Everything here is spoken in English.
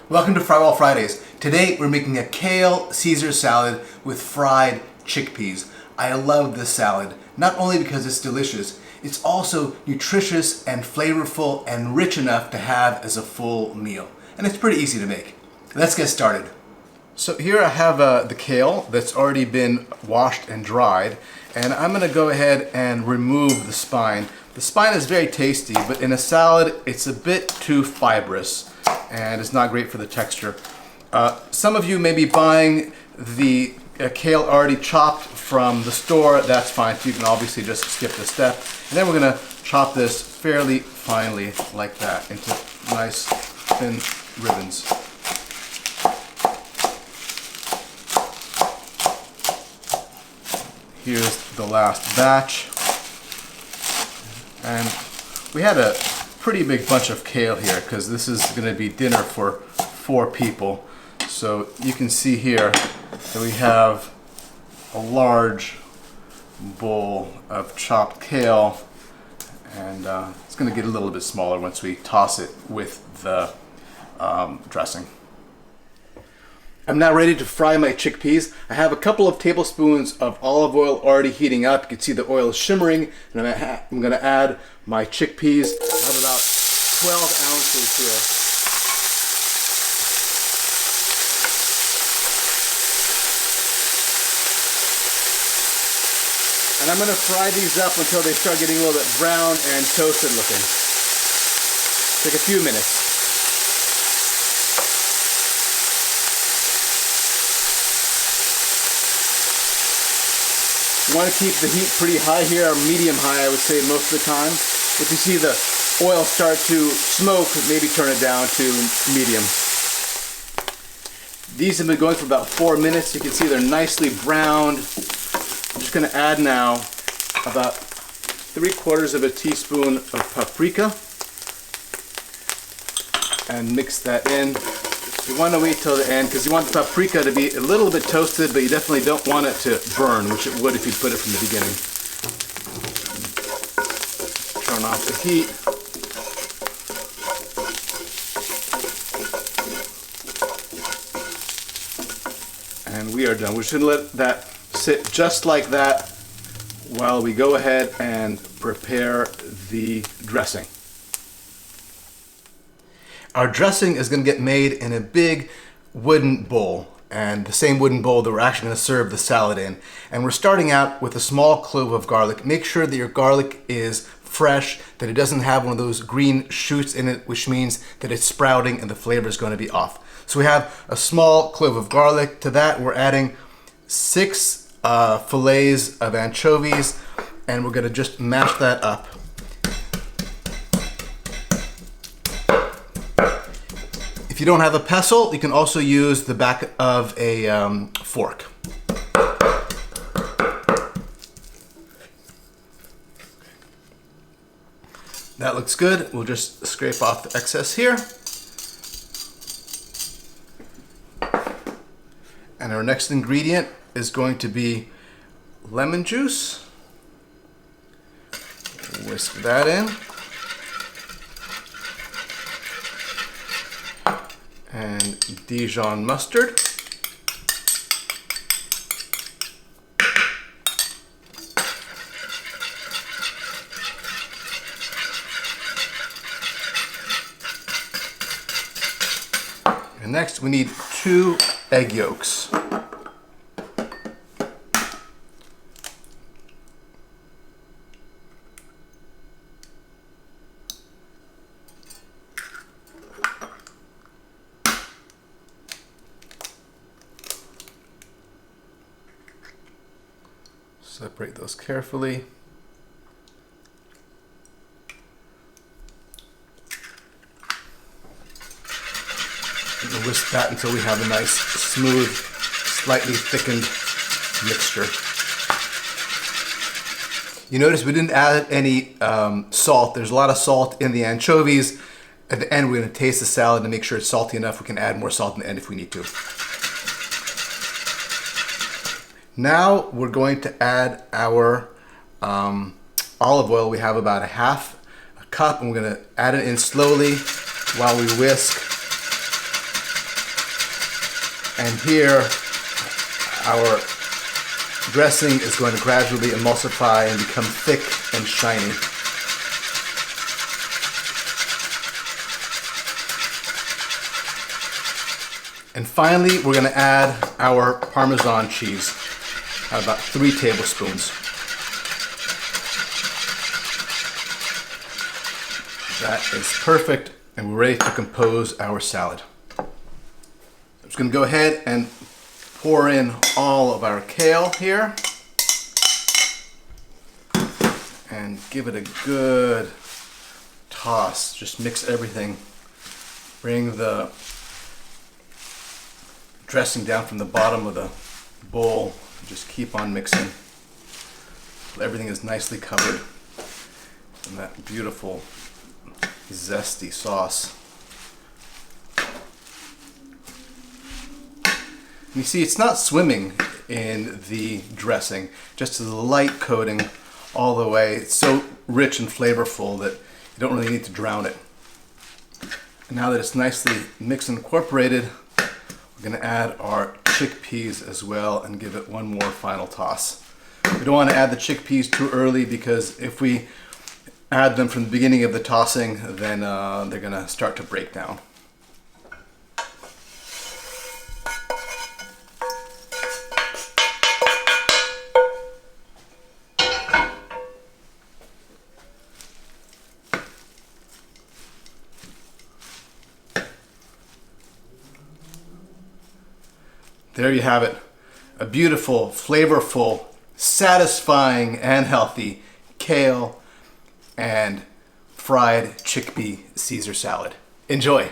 Welcome to Frywall Fridays. Today we're making a kale Caesar salad with fried chickpeas. I love this salad, not only because it's delicious, it's also nutritious and flavorful and rich enough to have as a full meal. And it's pretty easy to make. Let's get started. So here I have the kale that's already been washed and dried, and I'm going to go ahead and remove the spine. The spine is very tasty, but in a salad it's a bit too fibrous and it's not great for the texture. Some of you may be buying the kale already chopped from the store. That's fine, so you can obviously just skip this step. And then we're going to chop this fairly finely like that into nice thin ribbons. Here's the last batch. And we had a pretty big bunch of kale here because this is going to be dinner for 4 people. So you can see here that we have a large bowl of chopped kale, and it's going to get a little bit smaller once we toss it with the dressing. I'm now ready to fry my chickpeas. I have a couple of tablespoons of olive oil already heating up. You can see the oil is shimmering, and I'm going to add my chickpeas. I have about 12 ounces here. And I'm going to fry these up until they start getting a little bit brown and toasted looking. Take a few minutes. You want to keep the heat pretty high here, or medium high I would say most of the time. If you see the oil start to smoke, maybe turn it down to medium. These have been going for about 4 minutes. You can see they're nicely browned. I'm just going to add now about 3/4 of a teaspoon of paprika and mix that in. You want to wait till the end because you want the paprika to be a little bit toasted, but you definitely don't want it to burn, which it would if you put it from the beginning. Turn off the heat. And we are done. We're just going to let that sit just like that while we go ahead and prepare the dressing. Our dressing is going to get made in a big wooden bowl, and the same wooden bowl that we're actually going to serve the salad in. And we're starting out with a small clove of garlic. Make sure that your garlic is fresh, that it doesn't have one of those green shoots in it, which means that it's sprouting and the flavor is going to be off. So we have a small clove of garlic. To that we're adding 6 fillets of anchovies, and we're going to just mash that up. If you don't have a pestle, you can also use the back of a fork. That looks good. We'll just scrape off the excess here. And our next ingredient is going to be lemon juice. Whisk that in. And Dijon mustard. And next we need 2 egg yolks. Separate those carefully. And whisk that until we have a nice, smooth, slightly thickened mixture. You notice we didn't add any salt. There's a lot of salt in the anchovies. At the end, we're going to taste the salad to make sure it's salty enough. We can add more salt in the end if we need to. Now we're going to add our olive oil. We have about a half a cup, and we're going to add it in slowly while we whisk. And here, our dressing is going to gradually emulsify and become thick and shiny. And finally, we're going to add our Parmesan cheese, about 3 tablespoons. That is perfect, and we're ready to compose our salad. I'm just going to go ahead and pour in all of our kale here and give it a good toss. Just mix everything. Bring the dressing down from the bottom of the bowl. Just keep on mixing till everything is nicely covered in that beautiful zesty sauce. And you see, it's not swimming in the dressing, just a light coating all the way. It's so rich and flavorful that you don't really need to drown it. And now that it's nicely mixed and incorporated, we're going to add our chickpeas as well and give it one more final toss. We don't want to add the chickpeas too early, because if we add them from the beginning of the tossing, then they're going to start to break down. There you have it. A beautiful, flavorful, satisfying, and healthy kale and fried chickpea Caesar salad. Enjoy!